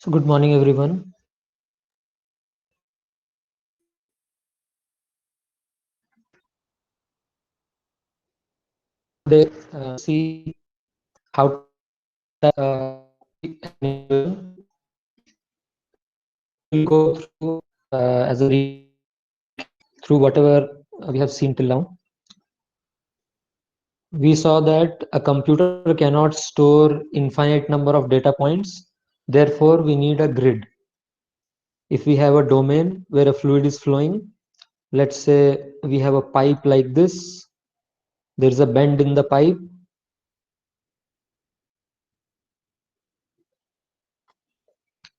So good morning, everyone. Today, we will see how to describe an equation. We will go through as a recap through whatever we have seen till now. We saw that a computer cannot store infinite number of data points. Therefore, we need a grid. If we have a domain where a fluid is flowing, let's say we have a pipe like this. There is a bend in the pipe.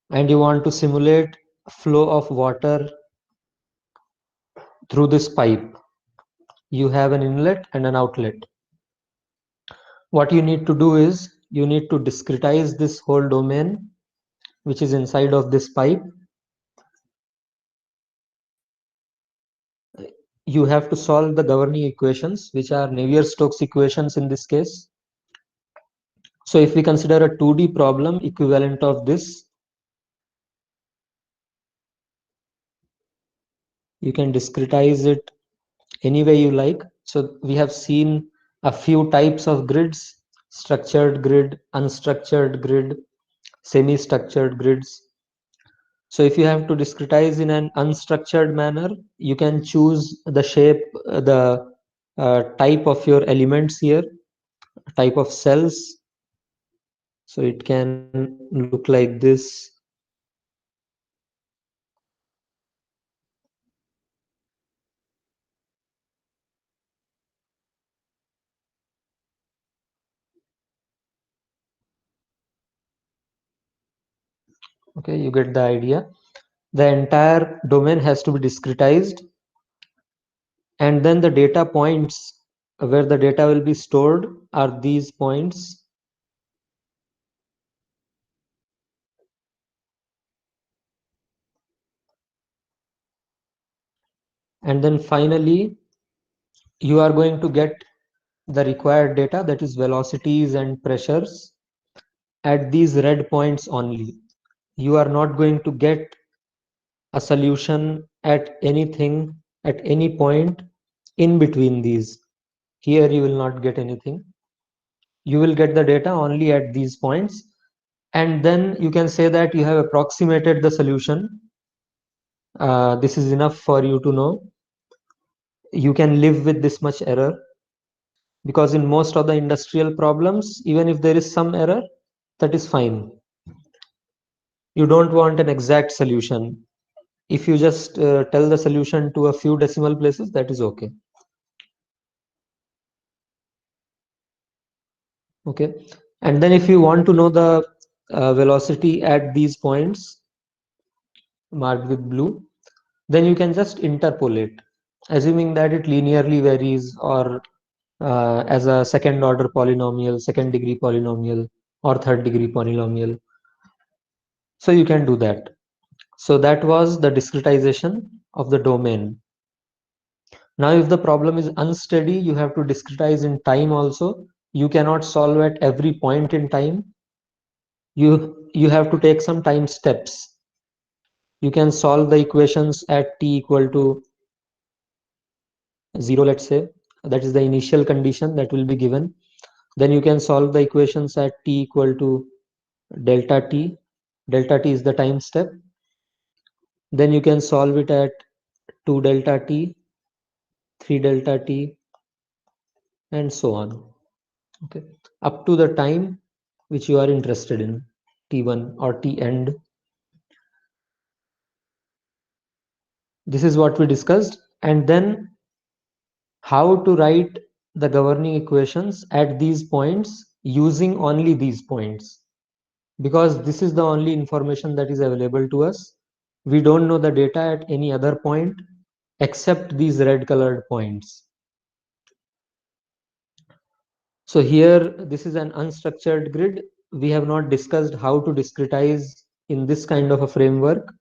And you want to simulate flow of water through this pipe. You have an inlet and an outlet. What you need to do is you need to discretize this whole domain which is inside of this pipe. You have to solve the governing equations, which are Navier-Stokes equations in this case. So if we consider a 2D problem equivalent of this, you can discretize it any way you like. So we have seen a few types of grids: structured grid, unstructured grid, semi-structured grids. So if you have to discretize in an unstructured manner, you can choose the shape, the type of your elements here, type of cells. So it can look like this. Okay, you get the idea. The entire domain has to be discretized, and then the data points where the data will be stored are these points. And then finally, you are going to get the required data, that is velocities and pressures, at these red points only. You are not going to get a solution at anything, at any point in between these. Here you will not get anything. You will get the data only at these points. And then you can say that you have approximated the solution. This is enough for you to know. You can live with this much error, because in most of the industrial problems, even if there is some error, that is fine. You don't want an exact solution. If you just tell the solution to a few decimal places, that is okay. Okay. And then if you want to know the velocity at these points marked with blue, then you can just interpolate, assuming that it linearly varies, or as a second order polynomial, second degree polynomial, or third degree polynomial. So you can do that. So that was the discretization of the domain. Now, if the problem is unsteady, you have to discretize in time also. You cannot solve at every point in time. You have to take some time steps. You can solve the equations at t equal to 0, let's say. That is the initial condition that will be given. Then you can solve the equations at t equal to delta t. Delta t is the time step. Then you can solve it at 2 delta t, 3 delta t, and so on. Okay, up to the time which you are interested in, t1 or t end. This is what we discussed. And then how to write the governing equations at these points using only these points, because this is the only information that is available to us. We don't know the data at any other point except these red colored points. So here, this is an unstructured grid. We have not discussed how to discretize in this kind of a framework.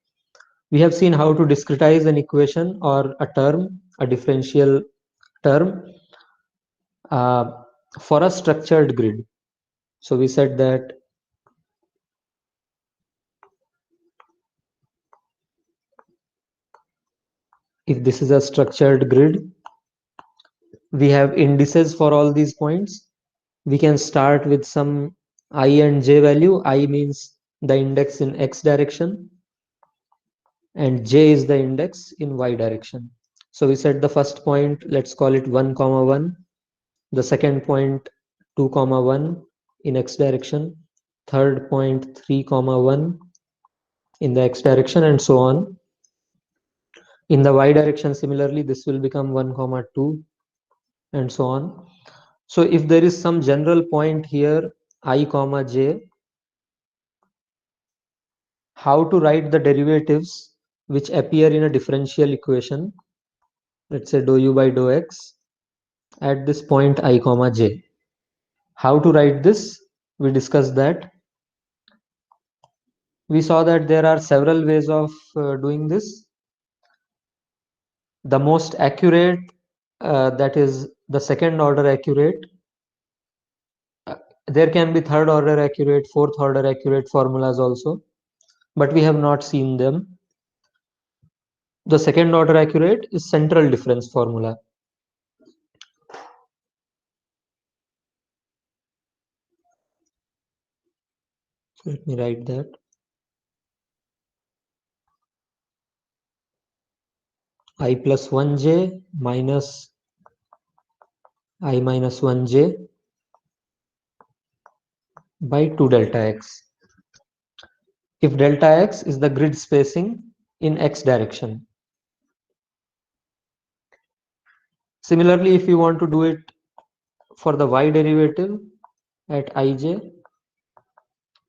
We have seen how to discretize an equation or a term, a differential term, uh, for a structured grid. So we said that if this is a structured grid, we have indices for all these points. We can start with some I and j value. I means the index in x direction and j is the index in y direction. So we set the first point, let's call it 1 comma 1, the second point 2 comma 1 in x direction, third point 3 comma 1 in the x direction, and so on. In the y direction, similarly, this will become 1 comma 2 and so on. So if there is some general point here I comma j, how to write the derivatives which appear in a differential equation, let's say dou u by dou x at this point I comma j. How to write this? We discussed that. We saw that there are several ways of doing this. The most accurate, that is the second order accurate. There can be third order accurate, fourth order accurate formulas also, but we have not seen them. The second order accurate is central difference formula. So let me write that. I plus 1j minus I minus 1j by 2 delta x. If delta x is the grid spacing in x direction. Similarly, if you want to do it for the y derivative at ij,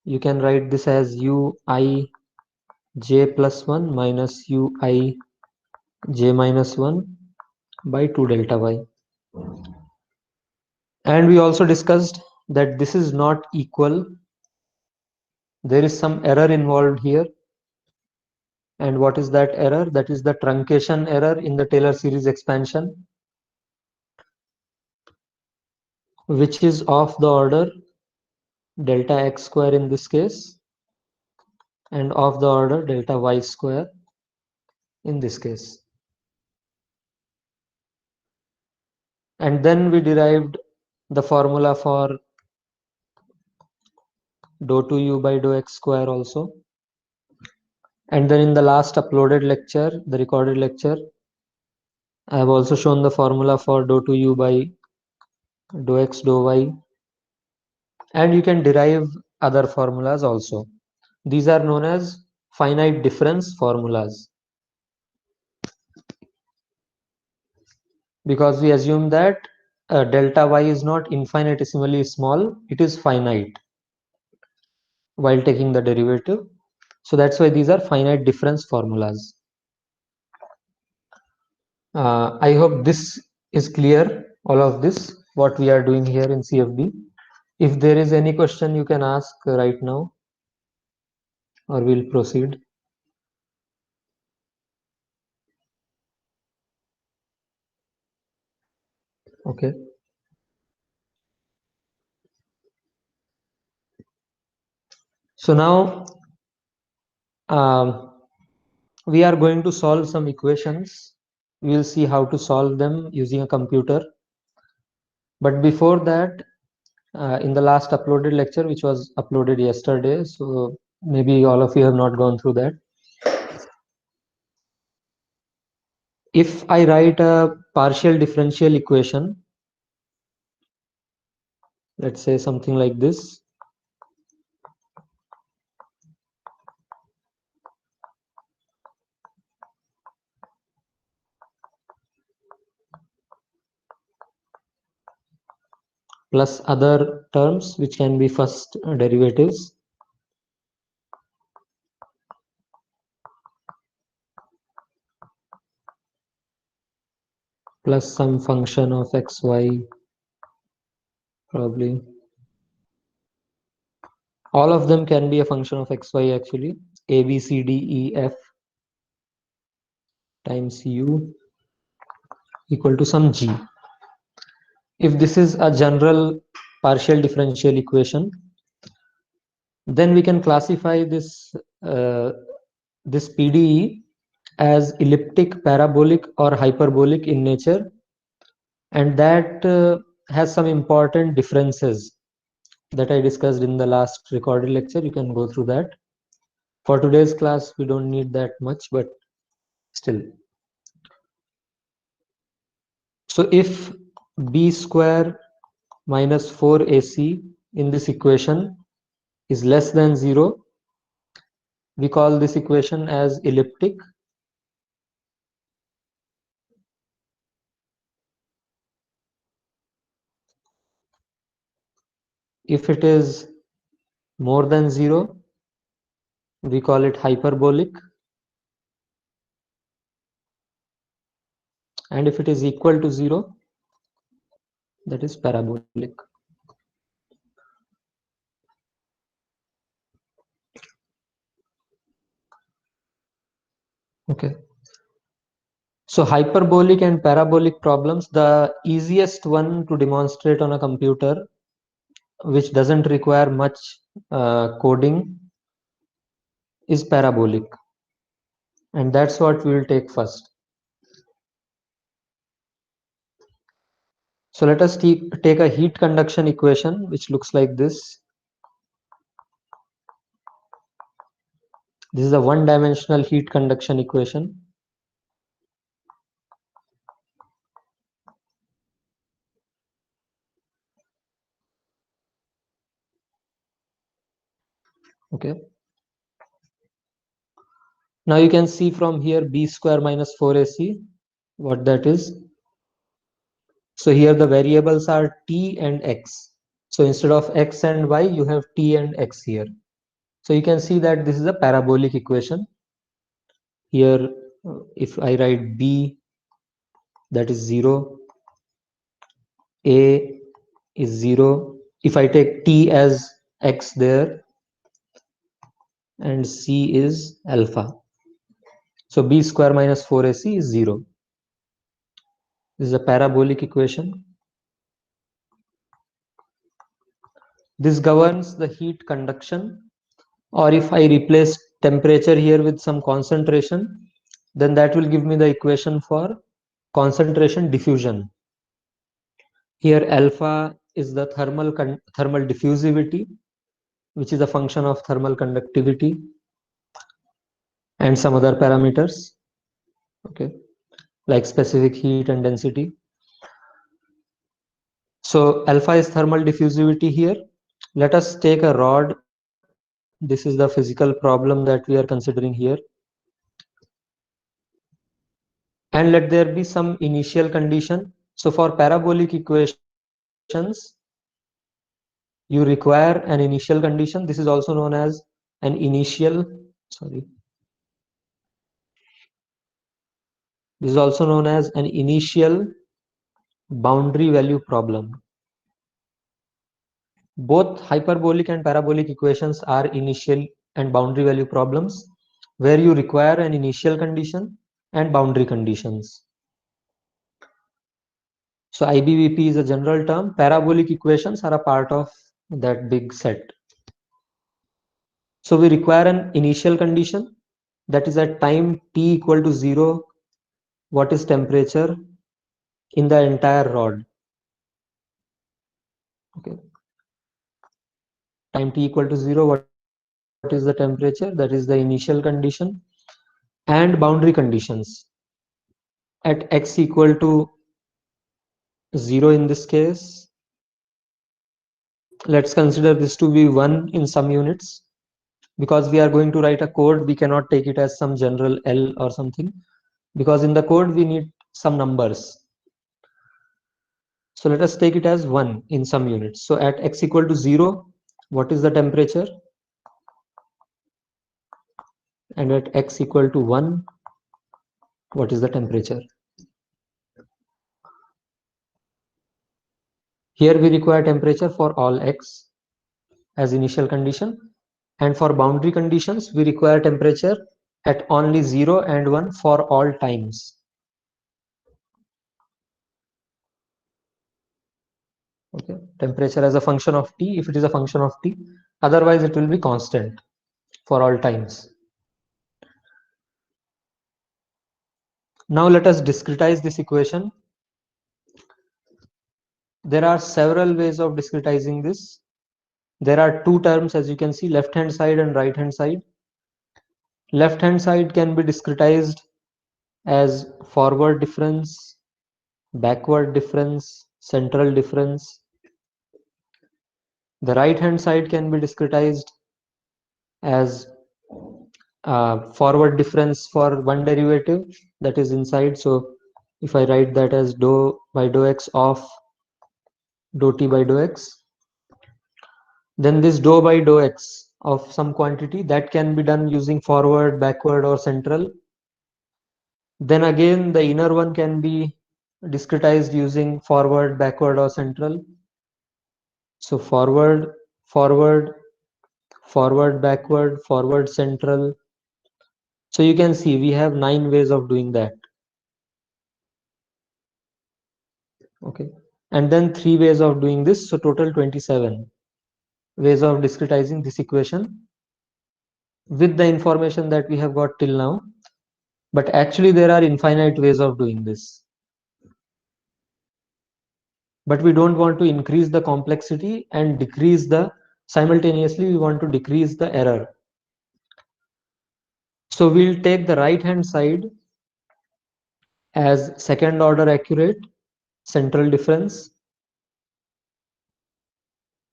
you can write this as u I j plus 1 minus u I j minus 1 by 2 delta y. And we also discussed that this is not equal. There is some error involved here. And what is that error? That is the truncation error in the Taylor series expansion, which is of the order delta x square in this case, and of the order delta y square in this case. And then we derived the formula for dou 2u by dou x square also. And then in the last uploaded lecture, the recorded lecture, I have also shown the formula for dou 2u by dou x dou y. And you can derive other formulas also. These are known as finite difference formulas, because we assume that delta y is not infinitesimally small, it is finite while taking the derivative. So that's why these are finite difference formulas. I hope this is clear, all of this, what we are doing here in CFD. If there is any question, you can ask right now, or we'll proceed. Okay. So now we are going to solve some equations. We will see how to solve them using a computer. But before that, in the last uploaded lecture, which was uploaded yesterday, so maybe all of you have not gone through that. If I write a partial differential equation, let's say something like this. Plus other terms which can be first derivatives. Plus some function of xy, probably. All of them can be a function of xy actually. A, B, C, D, E, F times u equal to some g. If this is a general partial differential equation, then we can classify this this PDE as elliptic, parabolic, or hyperbolic in nature, and that has some important differences that I discussed in the last recorded lecture. You can go through that. For today's class, we don't need that much, but still. So if b square minus 4ac in this equation is less than 0, we call this equation as elliptic. If it is more than 0, we call it hyperbolic. And if it is equal to 0, that is parabolic. Okay. So hyperbolic and parabolic problems, the easiest one to demonstrate on a computer, which doesn't require much coding, is parabolic. And that's what we will take first. So let us take a heat conduction equation, which looks like this. This is a one-dimensional heat conduction equation. Okay. Now you can see from here b square minus 4ac, what that is. So here the variables are t and x. So instead of x and y, you have t and x here. So you can see that this is a parabolic equation. Here, if I write b, that is 0, a is 0. If I take t as x there, and c is alpha. So b square minus 4ac is 0. This is a parabolic equation. This governs the heat conduction, or if I replace temperature here with some concentration, then that will give me the equation for concentration diffusion. Here alpha is the thermal diffusivity, which is a function of thermal conductivity and some other parameters, okay, like specific heat and density. So alpha is thermal diffusivity here. Let us take a rod. This is the physical problem that we are considering here. And let there be some initial condition. So for parabolic equations, you require an initial condition. This is also known as an initial, this is also known as an initial boundary value problem. Both hyperbolic and parabolic equations are initial and boundary value problems, where you require an initial condition and boundary conditions. So IBVP is a general term. Parabolic equations are a part of that big set. So we require an initial condition, that is at time t equal to 0, what is temperature in the entire rod. Okay. Time t equal to 0, what is the temperature? That is the initial condition. And boundary conditions. At x equal to 0 in this case, let's consider this to be 1 in some units. Because we are going to write a code, we cannot take it as some general L or something. Because in the code, we need some numbers. So let us take it as 1 in some units. So at x equal to 0, what is the temperature? And at x equal to 1, what is the temperature? Here we require temperature for all x as initial condition. And for boundary conditions, we require temperature at only 0 and 1 for all times. Okay, temperature as a function of t, if it is a function of t, otherwise it will be constant for all times. Now let us discretize this equation. There are several ways of discretizing this. There are two terms, as you can see, left hand side and right hand side. Left hand side can be discretized as forward difference, backward difference, central difference. The right hand side can be discretized as forward difference for one derivative that is inside. So if I write that as dou by dou x of dou t by dou x, then this dou by dou x of some quantity that can be done using forward, backward, or central. Then again, the inner one can be discretized using forward, backward, or central. So forward, forward, forward, backward, forward, central. So you can see we have 9 ways of doing that. Okay. And then 3 ways of doing this. So total 27 ways of discretizing this equation with the information that we have got till now. But actually there are infinite ways of doing this. But we don't want to increase the complexity and decrease the, simultaneously we want to decrease the error. So we'll take the right hand side as second order accurate central difference.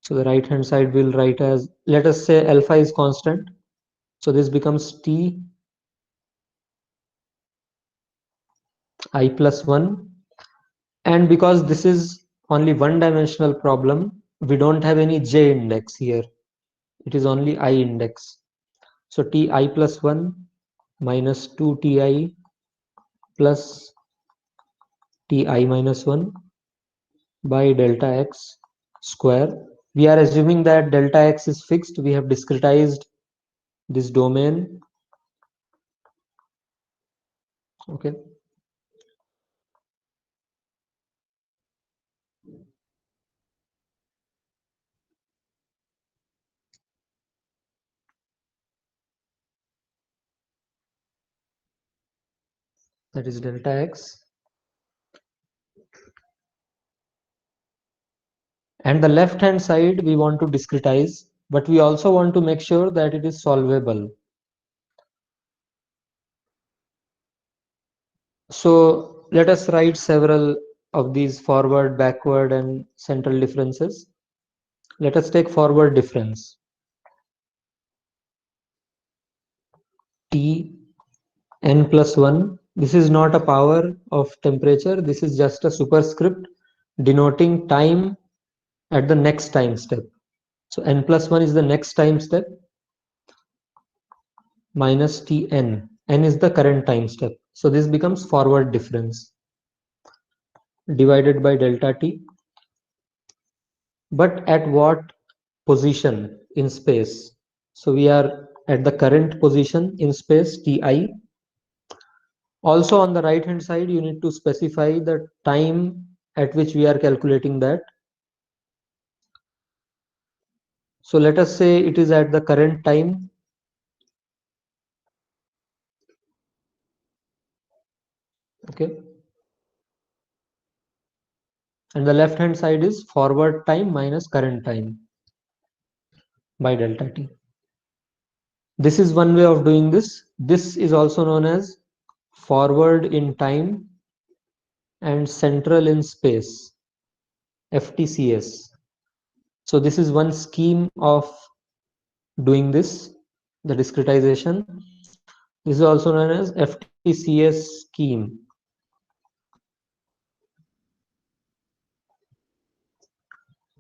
So the right hand side we'll write as, let us say alpha is constant. So this becomes t I plus 1. And because this is only one dimensional problem, we don't have any j index here. It is only I index. So ti plus 1 minus 2ti plus ti minus 1 by delta x square. We are assuming that delta x is fixed. We have discretized this domain. Okay. That is delta x. And the left hand side we want to discretize, but we also want to make sure that it is solvable. So let us write several of these forward, backward, and central differences. Let us take forward difference. T n plus 1. This is not a power of temperature. This is just a superscript denoting time at the next time step. So n plus 1 is the next time step minus Tn. N is the current time step. So this becomes forward difference divided by delta t. But at what position in space? So we are at the current position in space, Ti. Also on the right hand side, you need to specify the time at which we are calculating that. So let us say it is at the current time. Okay. And the left hand side is forward time minus current time by delta t. This is one way of doing this. This is also known as forward in time and central in space, FTCS. So this is one scheme of doing this, the discretization. This is also known as FTCS scheme.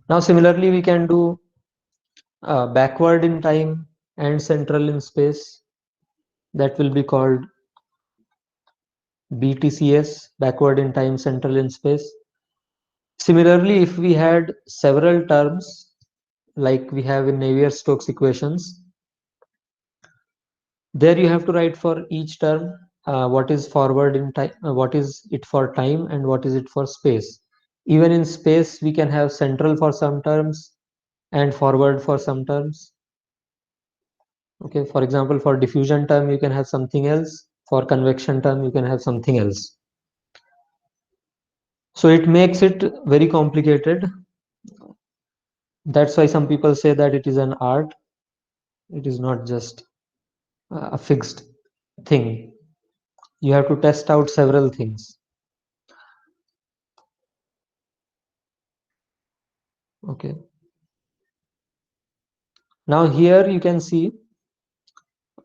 Now similarly we can do backward in time and central in space. That will be called BTCS, backward in time, central in space. Similarly, if we had several terms like we have in Navier-Stokes equations, there you have to write for each term what is forward in time, what is it for time, and what is it for space. Even in space, we can have central for some terms and forward for some terms. Okay, for example, for diffusion term, you can have something else. For convection term, you can have something else. So it makes it very complicated. That's why some people say that it is an art. It is not just a fixed thing. You have to test out several things. Okay. Now here you can see,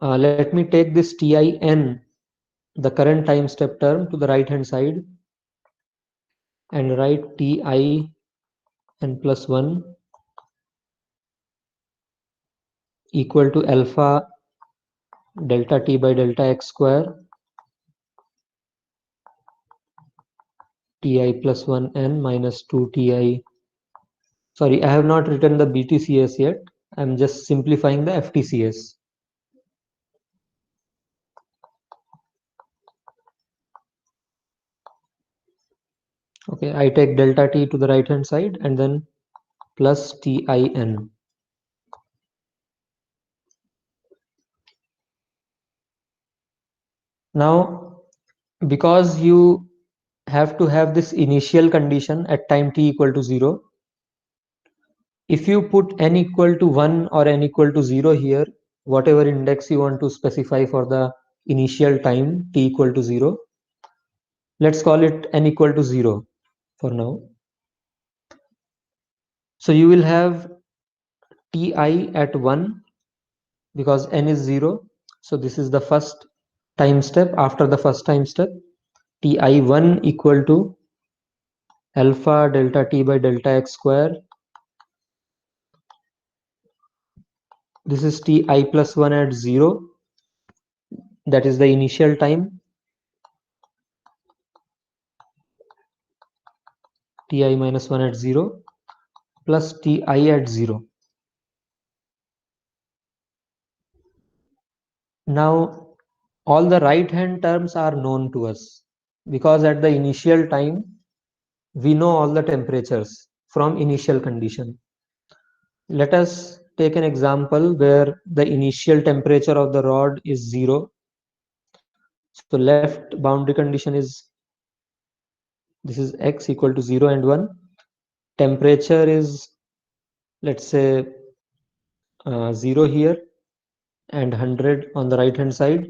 let me take this TIN, the current time step term, to the right hand side and write TIN plus 1 equal to alpha delta t by delta x square ti plus 1 n minus 2 ti. Sorry, I have not written the BTCS yet. I'm just simplifying the FTCS. Okay, I take delta t to the right hand side and then plus TIN. Now, because you have to have this initial condition at time t equal to 0, if you put n equal to 1 or n equal to 0 here, whatever index you want to specify for the initial time t equal to 0, let's call it n equal to 0 for now. So you will have ti at 1 because n is 0. So this is the first time step. After the first time step, ti1 equal to alpha delta t by delta x square. This is ti plus 1 at 0. That is the initial time. Ti minus 1 at 0 plus Ti at 0. Now, all the right hand terms are known to us because at the initial time, we know all the temperatures from initial condition. Let us take an example where the initial temperature of the rod is 0. So left boundary condition is, this is x equal to 0 and 1. Temperature is, let's say, 0 here and 100 on the right hand side.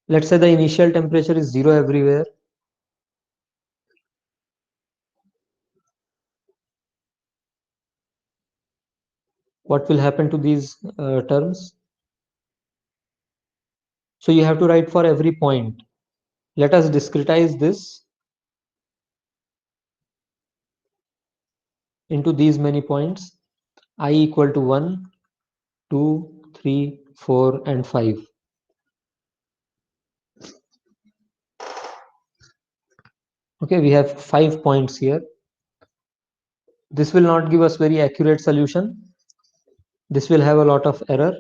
Let's say the initial temperature is 0 everywhere. What will happen to these terms? So you have to write for every point. Let us discretize this into these many points. I equal to 1, 2, 3, 4, and 5. Okay, we have 5 points here. This will not give us very accurate solution. This will have a lot of error.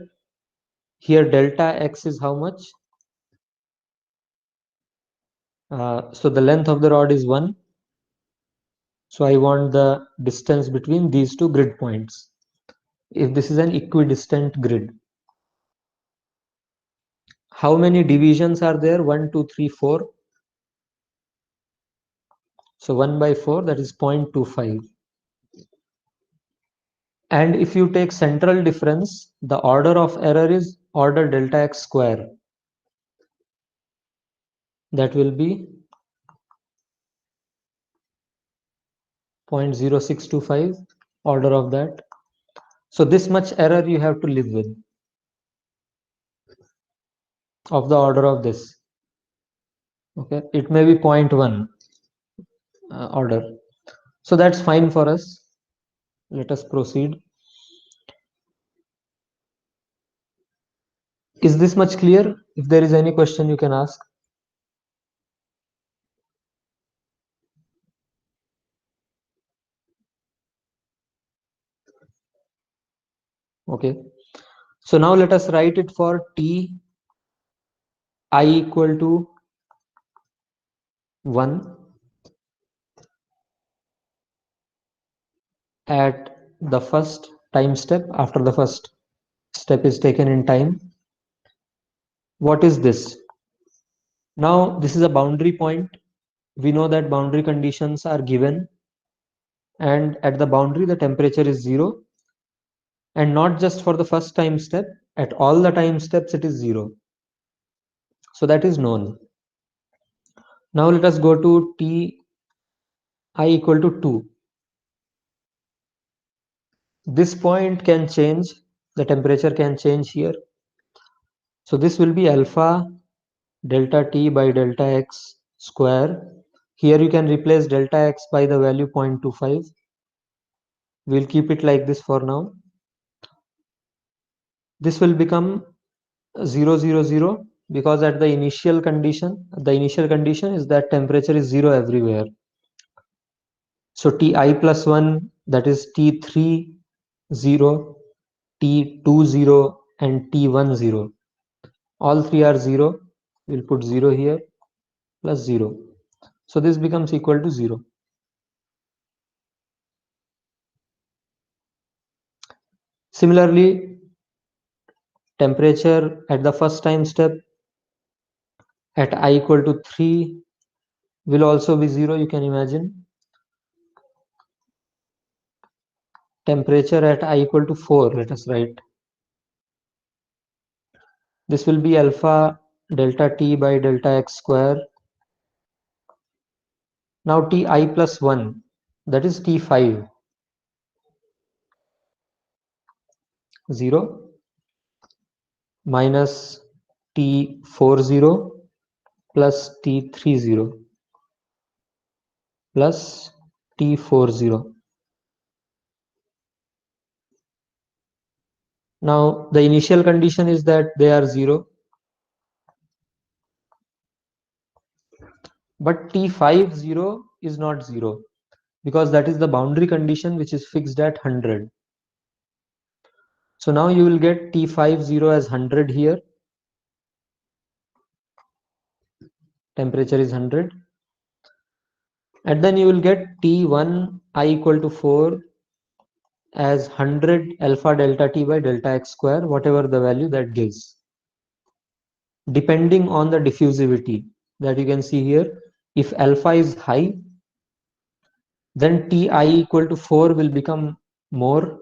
Here delta x is how much? So the length of the rod is 1. So I want the distance between these two grid points. If this is an equidistant grid. How many divisions are there? 1, 2, 3, 4. So 1 by 4, that is 0.25. And if you take central difference, the order of error is order delta x square. That will be 0.0625, order of that. So this much error you have to live with, of the order of this. Okay, it may be 0.1 order. So that's fine for us. Let us proceed. Is this much clear? If there is any question, you can ask. Okay. So now let us write it for t I equal to 1 at the first time step after the first step is taken in time. What is this? Now this is a boundary point. We know that boundary conditions are given, and at the boundary the temperature is 0, and not just for the first time step, at all the time steps it is 0. So that is known. Now let us go to Ti equal to 2. This point can change, the temperature can change here. So this will be alpha delta T by delta X square. Here you can replace delta X by the value 0.25. We'll keep it like this for now. This will become 0, 0, 0, because at the initial condition is that temperature is 0 everywhere. So Ti plus 1, that is T3 0, T2 0, and T1 0. All three are 0. We'll put 0 here plus 0. So this becomes equal to 0. Similarly, temperature at the first time step at I equal to 3 will also be 0, you can imagine. Temperature at I equal to 4, let us write. This will be alpha delta T by delta X square. Now Ti plus 1, that is T5, 0, minus T4 0 plus T3 0 plus T4 0. Now the initial condition is that they are 0, but T5 0 is not 0, because that is the boundary condition which is fixed at 100. So now you will get T5 0 as 100 here. Temperature is 100. And then you will get T1 I equal to 4 as 100 alpha delta T by delta X square, whatever the value that gives, depending on the diffusivity that you can see here. If alpha is high, then Ti equal to 4 will become more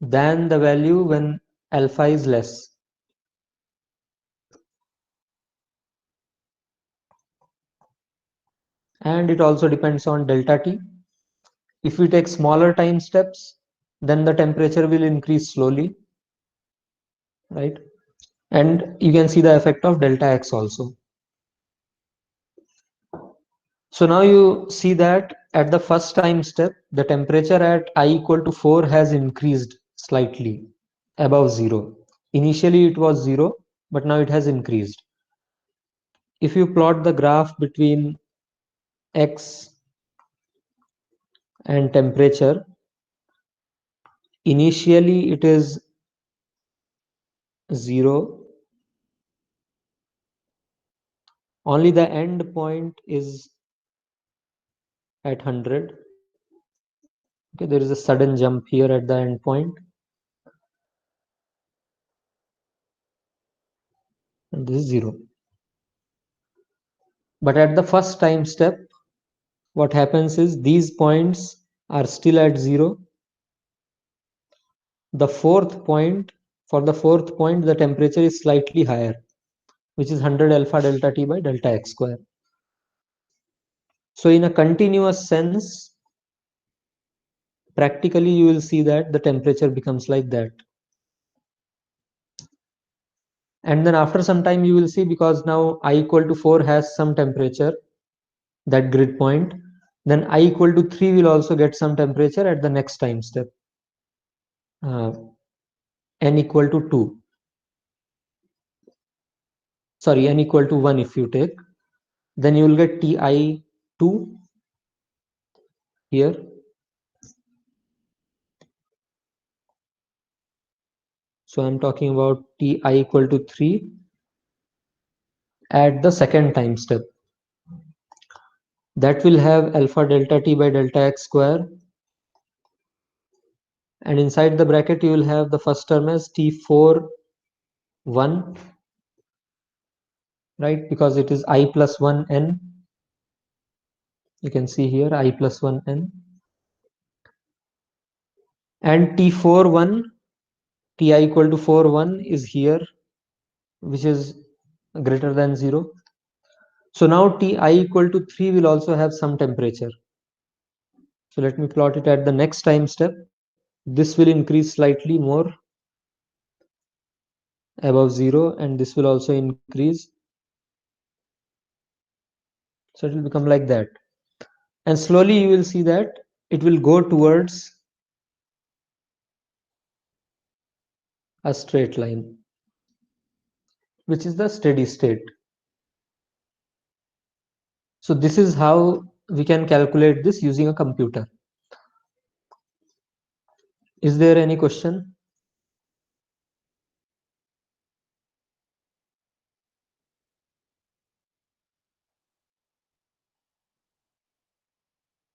than the value when alpha is less. And it also depends on delta T. If we take smaller time steps, then the temperature will increase slowly, right? And you can see the effect of delta X also. So now you see that at the first time step, the temperature at I equal to 4 has increased slightly above 0. Initially it was 0, but now it has increased. If you plot the graph between X and temperature, initially it is 0. Only the end point is at 100. Okay, there is a sudden jump here at the end point. And this is 0. But at the first time step, what happens is these points are still at 0. The fourth point, for the fourth point, the temperature is slightly higher, which is 100 alpha delta T by delta X square. So in a continuous sense, practically you will see that the temperature becomes like that. And then after some time you will see, because now I equal to 4 has some temperature, that grid point, then I equal to 3 will also get some temperature at the next time step, n equal to 2. Sorry, n equal to 1 if you take, then you will get Ti2 here. So I'm talking about Ti equal to 3 at the second time step. That will have alpha delta T by delta X square. And inside the bracket, you will have the first term as T4 1 right? Because it is I plus 1 n. You can see here I plus 1 n. And T4 1, Ti equal to 4 1 is here, which is greater than 0. So now Ti equal to 3 will also have some temperature. So let me plot it at the next time step. This will increase slightly more above 0, and this will also increase. So it will become like that. And slowly you will see that it will go towards a straight line, which is the steady state. So this is how we can calculate this using a computer. Is there any question?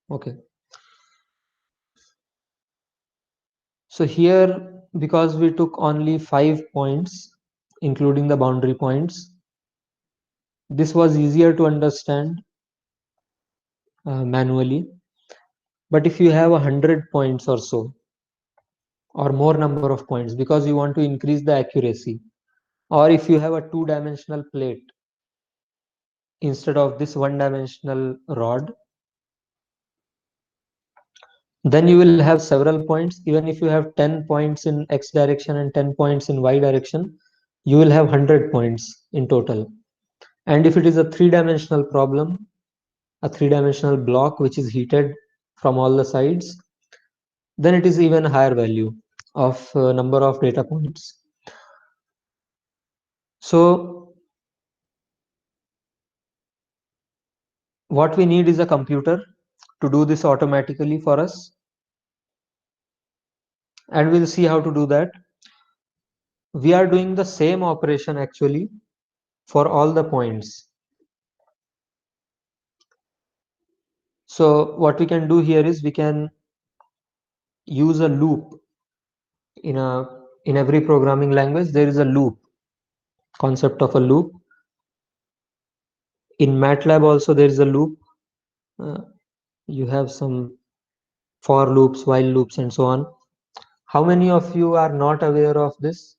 Okay. So here, because we took only 5 points, including the boundary points, this was easier to understand manually. But if you have 100 points or so, or more number of points, because you want to increase the accuracy, or if you have a two-dimensional plate instead of this one-dimensional rod, then you will have several points. Even if you have 10 points in x direction and 10 points in y direction, you will have 100 points in total. And if it is a three-dimensional problem, a three-dimensional block which is heated from all the sides, then it is even higher value of number of data points. So what we need is a computer to do this automatically for us, and we'll see how to do that. We are doing the same operation actually for all the points. So what we can do here is we can use a loop. In every programming language there is a loop, concept of a loop. In MATLAB also there is a loop. You have some for loops, while loops, and so on. How many of you are not aware of this?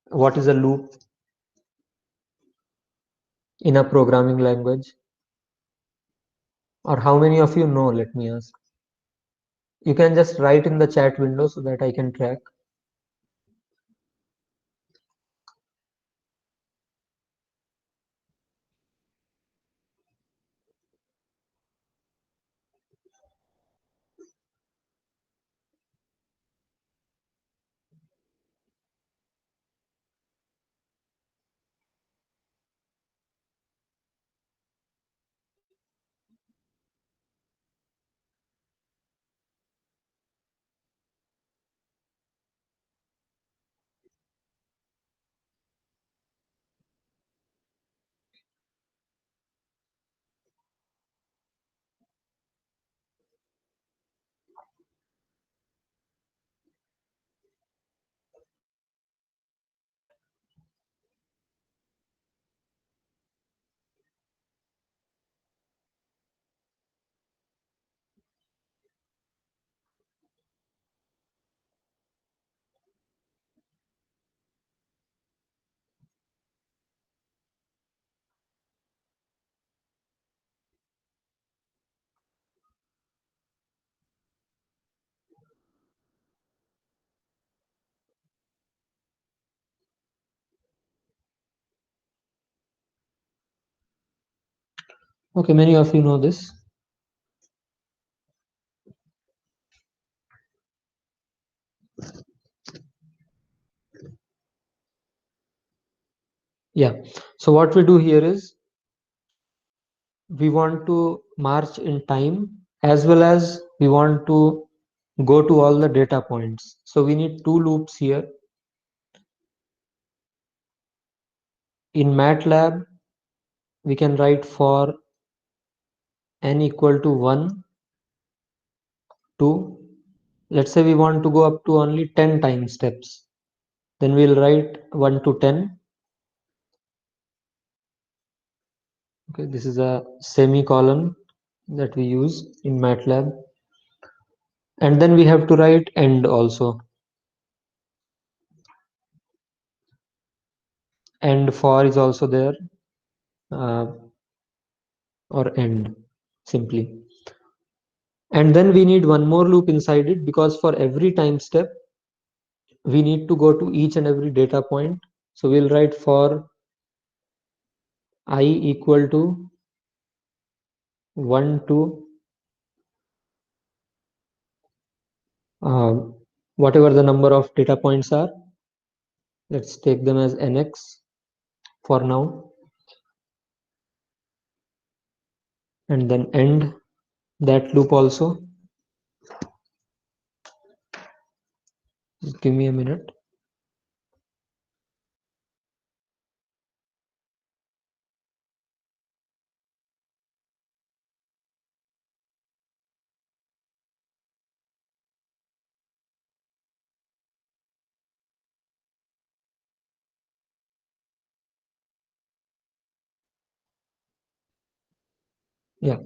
What is a loop in a programming language? Or how many of you know? Let me ask. You can just write in the chat window so that I can track. Okay, many of you know this. Yeah. So what we do here is we want to march in time, as well as we want to go to all the data points. So we need two loops here. In MATLAB, we can write for n equal to 1 to, let's say we want to go up to only 10 time steps. Then we'll write 1 to 10. Okay, this is a semicolon that we use in MATLAB. And then we have to write end also. And for is also there, uh, or end simply. And then we need one more loop inside it, because for every time step we need to go to each and every data point. So we'll write for I equal to 1 to whatever the number of data points are. Let's take them as nx for now, and then end that loop also. Just give me a minute. Yeah.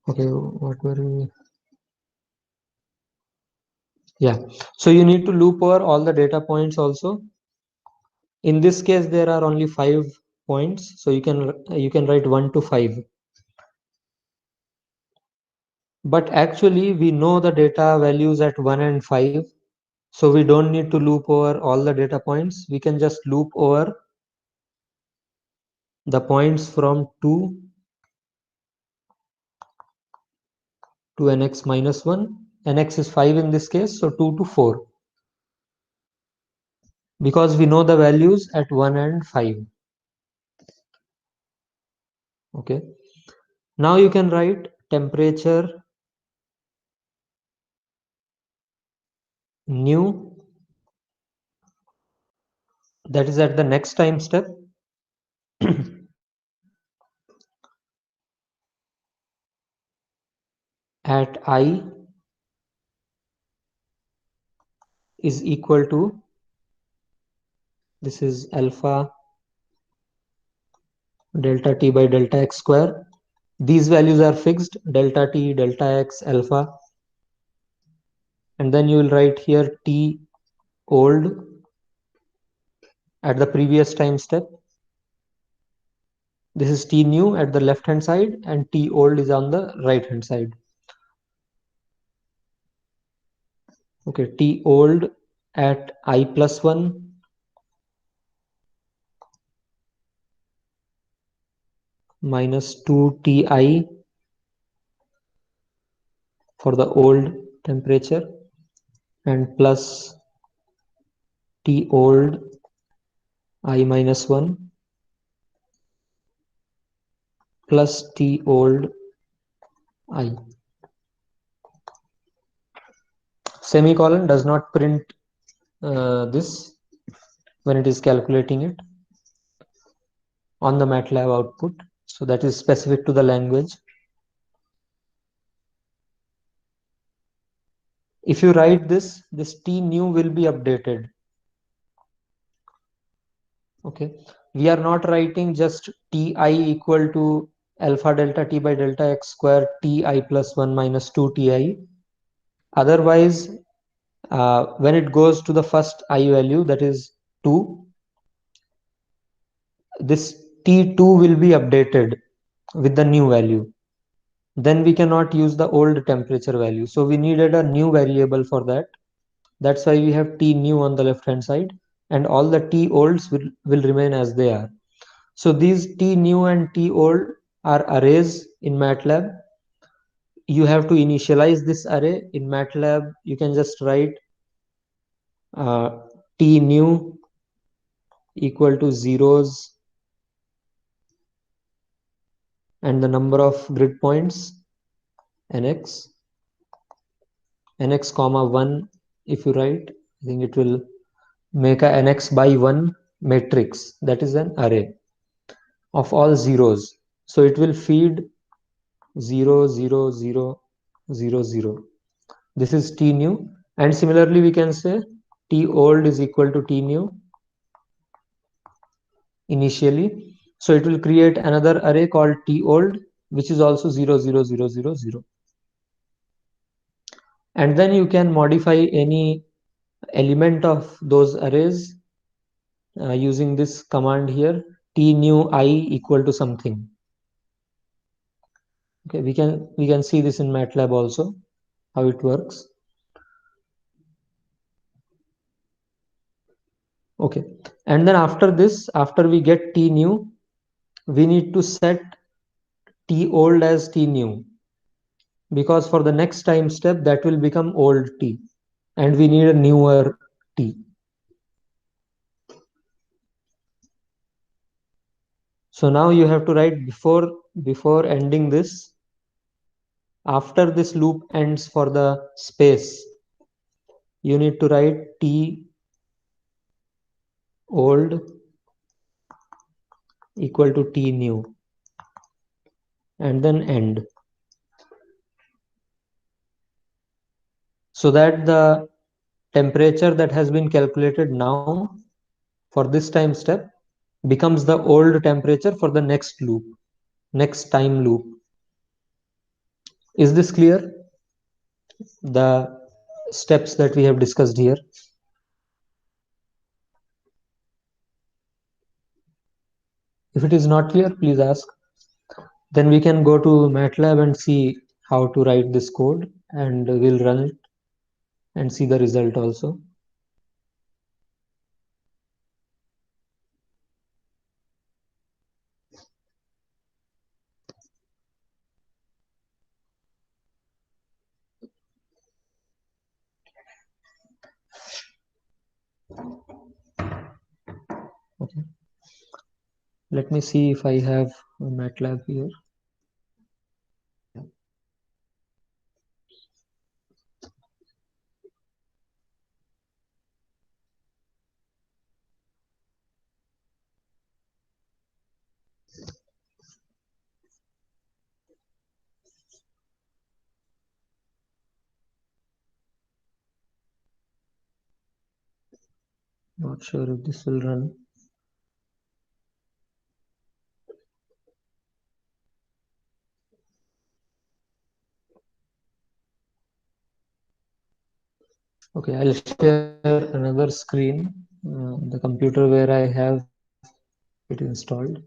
Okay, what were we? Yeah. So you need to loop over all the data points also. In this case, there are only 5 points, so you can write 1 to 5. But actually, we know the data values at 1 and 5, so we don't need to loop over all the data points. We can just loop over the points from 2 to nx minus 1. Nx is 5 in this case, so 2 to 4. Because we know the values at 1 and 5. Okay. Now you can write temperature new, that is at the next time step. At I is equal to, this is alpha delta t by delta x square. These values are fixed, delta t, delta x, alpha. And then you will write here t old at the previous time step. This is t new at the left hand side, and t old is on the right hand side. Okay, t old at I plus 1 minus 2 ti for the old temperature, and plus t old I minus 1 plus t old I. Semicolon does not print this when it is calculating it on the MATLAB output. So that is specific to the language. If you write this t new will be updated. Okay. We are not writing just ti equal to alpha delta t by delta x square ti plus 1 minus 2 ti. Otherwise, when it goes to the first I value, that is 2, this T2 will be updated with the new value. Then we cannot use the old temperature value. So we needed a new variable for that. That's why we have T new on the left hand side, and all the T olds will remain as they are. So these T new and T old are arrays in MATLAB. You have to initialize this array in MATLAB. You can just write uh, T new equal to zeros and the number of grid points nx, nx comma 1. If you write, I think it will make a nx by 1 matrix, that is an array of all zeros. So it will feed 0 0 0 0 0. This is t new, and similarly we can say t old is equal to t new initially. So it will create another array called T old, which is also 0, 0, 0, 0, 0. And then you can modify any element of those arrays using this command here, T new I equal to something. Okay, we can see this in MATLAB also, how it works. Okay, and then after this, after we get T new, we need to set T old as T new, because for the next time step that will become old T, and we need a newer T. So now you have to write before ending this, after this loop ends for the space, you need to write T old equal to T new, and then end, so that the temperature that has been calculated now for this time step becomes the old temperature for the next loop, next time loop. Is this clear? The steps that we have discussed here. If it is not clear, please ask. Then we can go to MATLAB and see how to write this code, and we'll run it and see the result also. Okay. Let me see if I have MATLAB here. Not sure if this will run. Okay, I'll share another screen, the computer where I have it installed.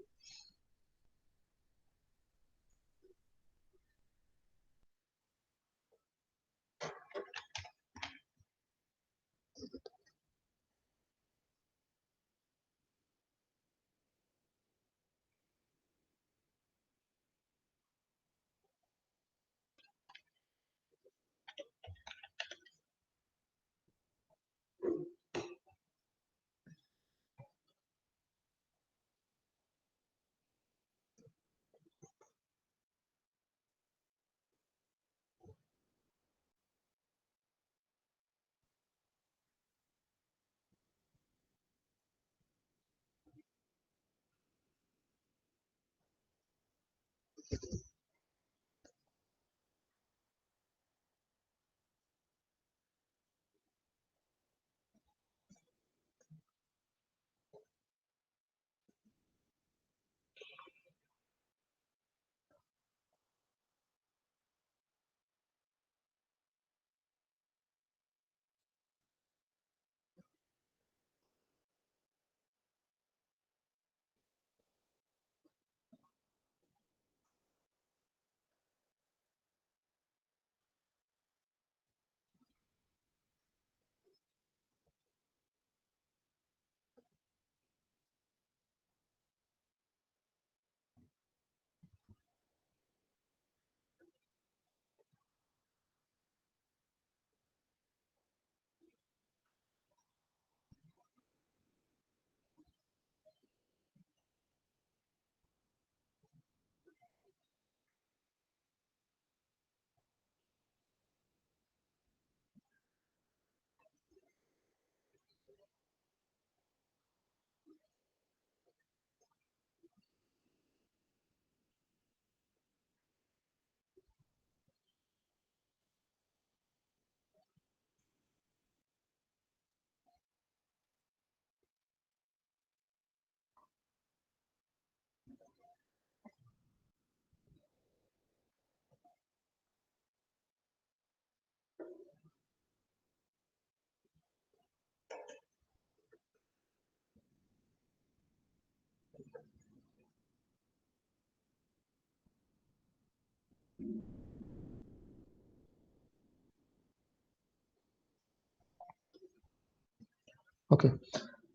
Okay,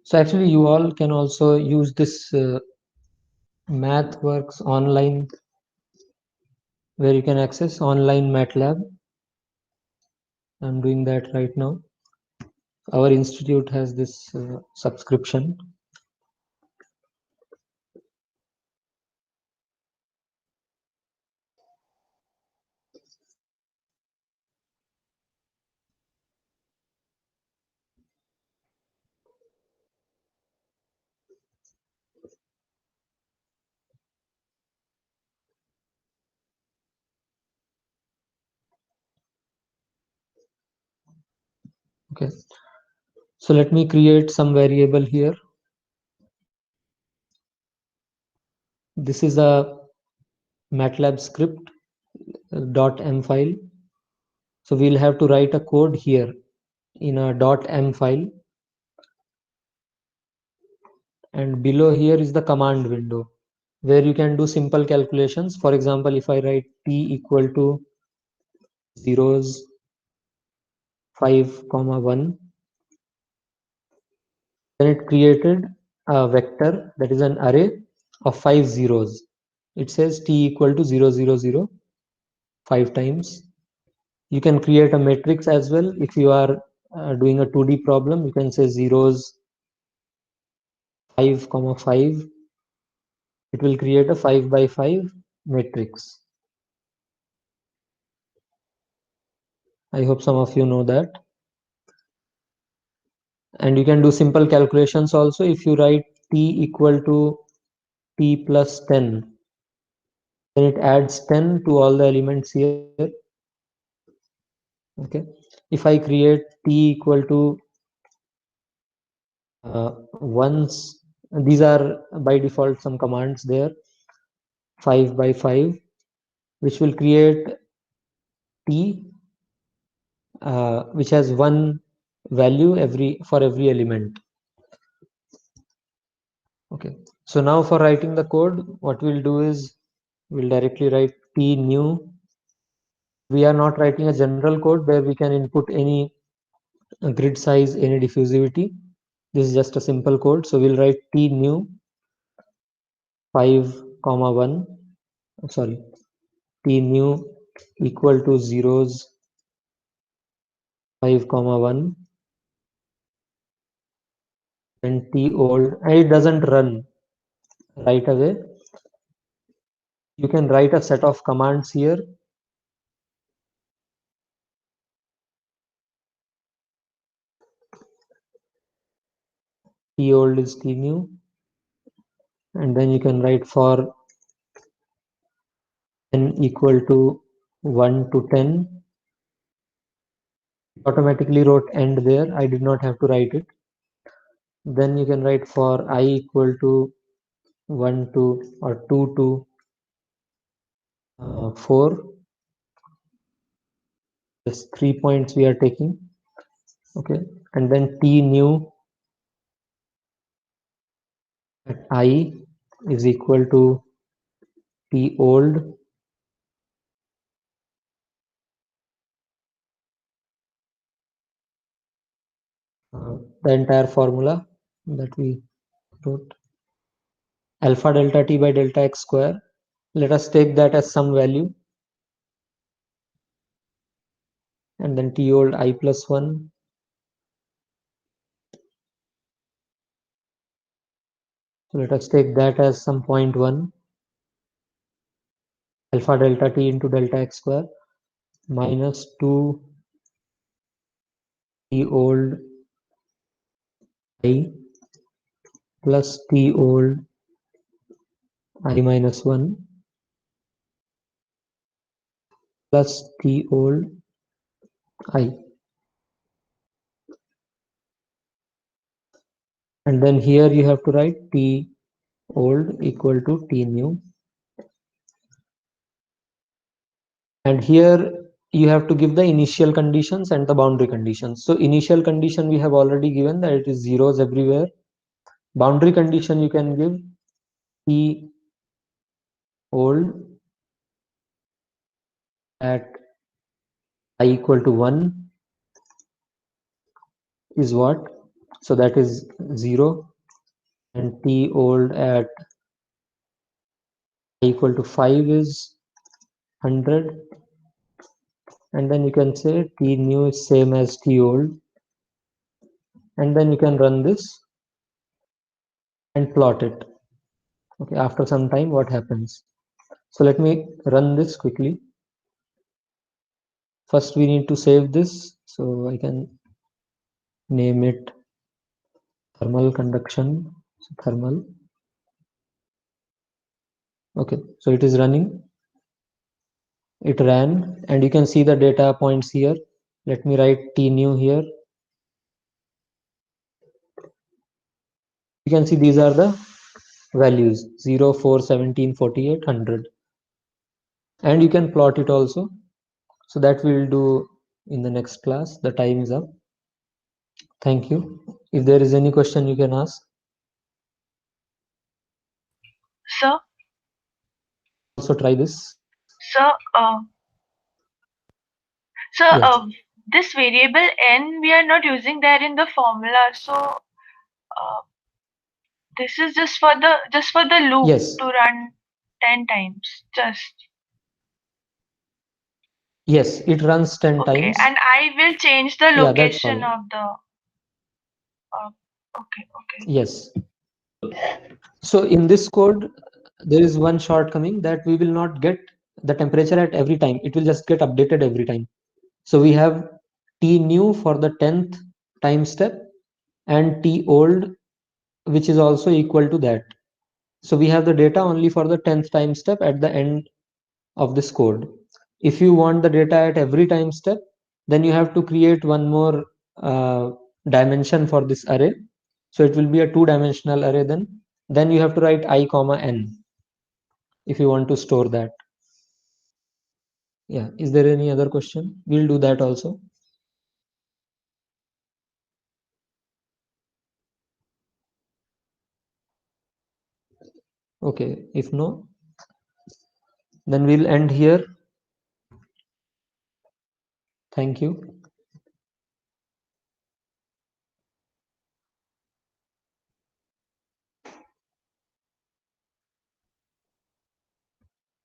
so actually you all can also use this MathWorks online, where you can access online MATLAB. I'm doing that right now. Our institute has this subscription. Okay, so let me create some variable here. This is a MATLAB script .m file. So we'll have to write a code here in a .m file, and below here is the command window where you can do simple calculations. For example, if I write t equal to zeros 5, 1, then it created a vector that is an array of 5 zeros. It says t equal to 0, 0, 0 5 times. You can create a matrix as well. If you are doing a 2D problem, you can say zeros 5, 5. It will create a 5 by 5 matrix. I hope some of you know that. And you can do simple calculations also. If you write t equal to t plus 10, then it adds 10 to all the elements here. Okay. If I create t equal to ones, these are by default some commands there, 5 by 5, which will create t which has one value for every element. Okay, so now for writing the code, what we'll do is we'll directly write t new. We are not writing a general code where we can input any grid size, any diffusivity. This is just a simple code. So we'll write t new 5, 1. Sorry, t new equal to zeros 5, 1, and t old, and it doesn't run right away. You can write a set of commands here. T old is t new, and then you can write for n equal to 1 to 10. Automatically wrote end there. I did not have to write it. Then you can write for I equal to 1 to or 2 to 4. Just 3 points we are taking. Okay, and then t new at I is equal to t old. The entire formula that we wrote, alpha delta t by delta x square. Let us take that as some value, and then t old I plus 1. So let us take that as some 0.1, alpha delta t into delta x square minus 2 t old I plus t old I minus 1 plus t old I. And then here you have to write t old equal to t new. And here you have to give the initial conditions and the boundary conditions. So initial condition we have already given that it is zeros everywhere. Boundary condition you can give t old at I equal to 1 is what? So that is 0, and t old at equal to 5 is 100, and then you can say t new is same as t old, and then you can run this and plot it. Okay, after some time what happens. So let me run this quickly. First we need to save this, so I can name it thermal conduction. So thermal. Okay, so it is running. It ran, and you can see the data points here. Let me write t new here. You can see these are the values 0, 4, 17, 48, 100, and you can plot it also. So that we'll do in the next class. The time is up. Thank you. If there is any question, you can ask. So, Also try this. so, uh, so Yes. this variable n we are not using there in the formula. So, this is just for the loop Yes. to run 10 times. Just Yes. It runs 10 okay, times. and I will change the Yeah, that's location all. of the. Okay, okay. Yes. So in this code, there is one shortcoming that we will not get the temperature at every time. It will just get updated every time. So we have t new for the 10th time step and t old, which is also equal to that. So we have the data only for the 10th time step at the end of this code. If you want the data at every time step, then you have to create one more dimension for this array. So it will be a two-dimensional array then. Then you have to write I comma n if you want to store that. Yeah. Is there any other question? We'll do that also. Okay. If no, then we'll end here. Thank you.